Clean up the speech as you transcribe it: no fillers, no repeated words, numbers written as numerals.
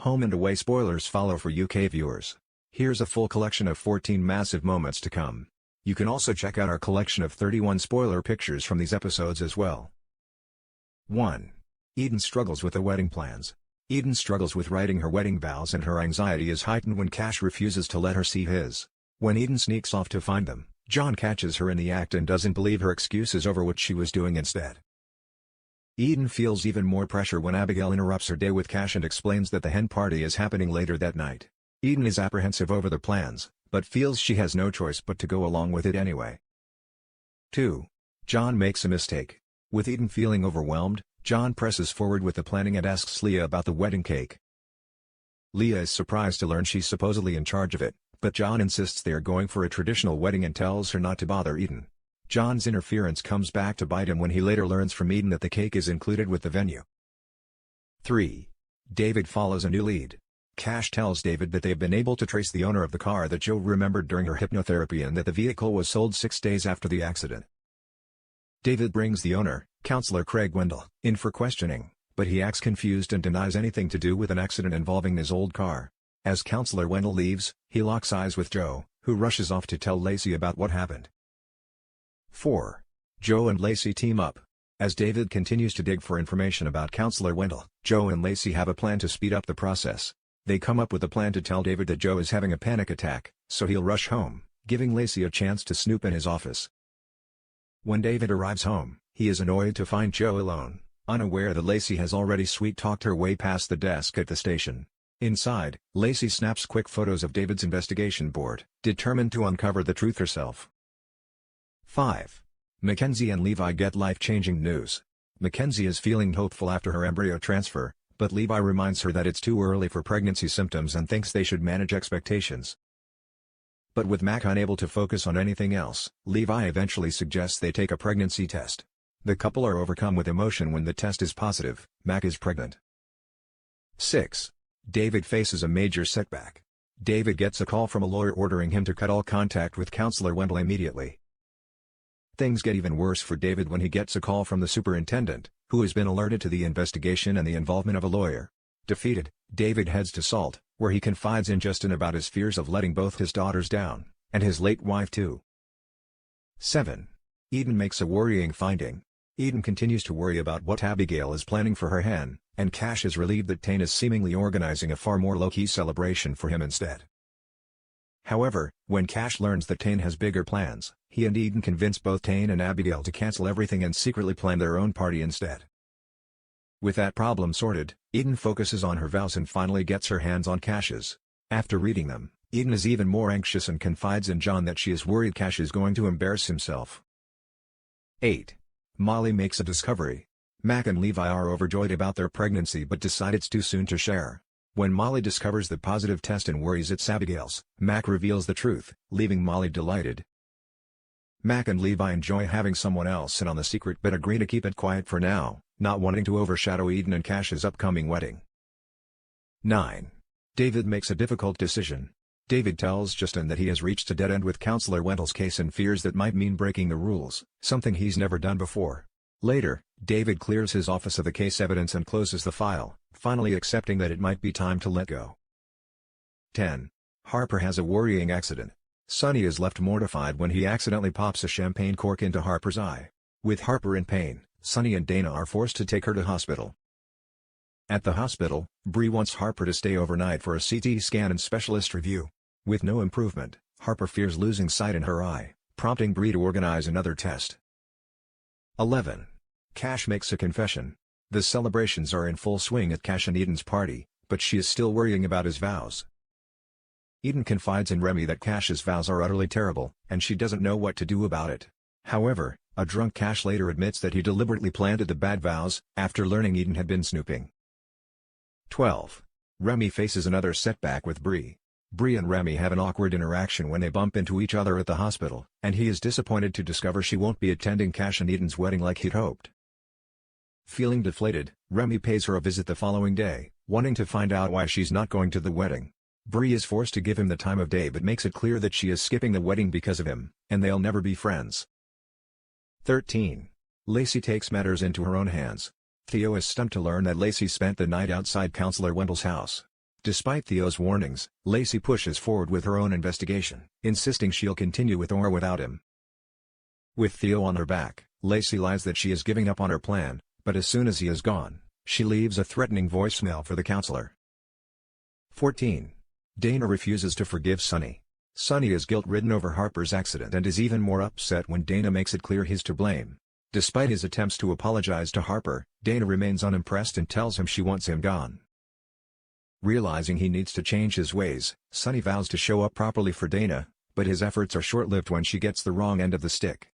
Home and away spoilers follow for UK viewers. Here's a full collection of 14 massive moments to come. You can also check out our collection of 31 spoiler pictures from these episodes as well. 1. Eden struggles with the wedding plans. Eden struggles with writing her wedding vows and her anxiety is heightened when Cash refuses to let her see his. When Eden sneaks off to find them, John catches her in the act and doesn't believe her excuses over what she was doing instead. Eden feels even more pressure when Abigail interrupts her day with Cash and explains that the hen party is happening later that night. Eden is apprehensive over the plans, but feels she has no choice but to go along with it anyway. 2. John makes a mistake. With Eden feeling overwhelmed, John presses forward with the planning and asks Leah about the wedding cake. Leah is surprised to learn she's supposedly in charge of it, but John insists they are going for a traditional wedding and tells her not to bother Eden. John's interference comes back to bite him when he later learns from Eden that the cake is included with the venue. 3. David follows a new lead. Cash tells David that they have been able to trace the owner of the car that Joe remembered during her hypnotherapy and that the vehicle was sold 6 days after the accident. David brings the owner, Counselor Craig Wendell, in for questioning, but he acts confused and denies anything to do with an accident involving his old car. As Counselor Wendell leaves, he locks eyes with Joe, who rushes off to tell Lacy about what happened. 4. Joe and Lacy team up. As David continues to dig for information about Counselor Wendell, Joe and Lacy have a plan to speed up the process. They come up with a plan to tell David that Joe is having a panic attack, so he'll rush home, giving Lacy a chance to snoop in his office. When David arrives home, he is annoyed to find Joe alone, unaware that Lacy has already sweet-talked her way past the desk at the station. Inside, Lacy snaps quick photos of David's investigation board, determined to uncover the truth herself. 5. Mackenzie and Levi get life-changing news. Mackenzie is feeling hopeful after her embryo transfer, but Levi reminds her that it's too early for pregnancy symptoms and thinks they should manage expectations. But with Mac unable to focus on anything else, Levi eventually suggests they take a pregnancy test. The couple are overcome with emotion when the test is positive. Mac is pregnant. 6. David faces a major setback. David gets a call from a lawyer ordering him to cut all contact with Counselor Wendell immediately. Things get even worse for David when he gets a call from the superintendent, who has been alerted to the investigation and the involvement of a lawyer. Defeated, David heads to Salt, where he confides in Justin about his fears of letting both his daughters down, and his late wife too. 7. Eden makes a worrying finding. Eden continues to worry about what Abigail is planning for her hen, and Cash is relieved that Tane is seemingly organizing a far more low-key celebration for him instead. However, when Cash learns that Tane has bigger plans, he and Eden convince both Tane and Abigail to cancel everything and secretly plan their own party instead. With that problem sorted, Eden focuses on her vows and finally gets her hands on Cash's. After reading them, Eden is even more anxious and confides in John that she is worried Cash is going to embarrass himself. 8. Molly makes a discovery. Mac and Levi are overjoyed about their pregnancy but decide it's too soon to share. When Molly discovers the positive test and worries it's Abigail's, Mac reveals the truth, leaving Molly delighted. Mac and Levi enjoy having someone else in on the secret but agree to keep it quiet for now, not wanting to overshadow Eden and Cash's upcoming wedding. 9. David makes a difficult decision. David tells Justin that he has reached a dead end with Counselor Wendell's case and fears that might mean breaking the rules, something he's never done before. Later, David clears his office of the case evidence and closes the file, finally accepting that it might be time to let go. 10. Harper has a worrying accident. Sonny is left mortified when he accidentally pops a champagne cork into Harper's eye. With Harper in pain, Sonny and Dana are forced to take her to hospital. At the hospital, Bree wants Harper to stay overnight for a CT scan and specialist review. With no improvement, Harper fears losing sight in her eye, prompting Bree to organize another test. 11. Cash makes a confession. The celebrations are in full swing at Cash and Eden's party, but she is still worrying about his vows. Eden confides in Remy that Cash's vows are utterly terrible, and she doesn't know what to do about it. However, a drunk Cash later admits that he deliberately planted the bad vows, after learning Eden had been snooping. 12. Remy faces another setback with Bree. Bree and Remy have an awkward interaction when they bump into each other at the hospital, and he is disappointed to discover she won't be attending Cash and Eden's wedding like he'd hoped. Feeling deflated, Remy pays her a visit the following day, wanting to find out why she's not going to the wedding. Bree is forced to give him the time of day but makes it clear that she is skipping the wedding because of him, and they'll never be friends. 13. Lacy takes matters into her own hands. Theo is stumped to learn that Lacy spent the night outside Counselor Wendell's house. Despite Theo's warnings, Lacy pushes forward with her own investigation, insisting she'll continue with or without him. With Theo on her back, Lacy lies that she is giving up on her plan, but as soon as he is gone, she leaves a threatening voicemail for the counselor. 14. Dana refuses to forgive Sonny. Sonny is guilt-ridden over Harper's accident and is even more upset when Dana makes it clear he's to blame. Despite his attempts to apologize to Harper, Dana remains unimpressed and tells him she wants him gone. Realizing he needs to change his ways, Sonny vows to show up properly for Dana, but his efforts are short-lived when she gets the wrong end of the stick.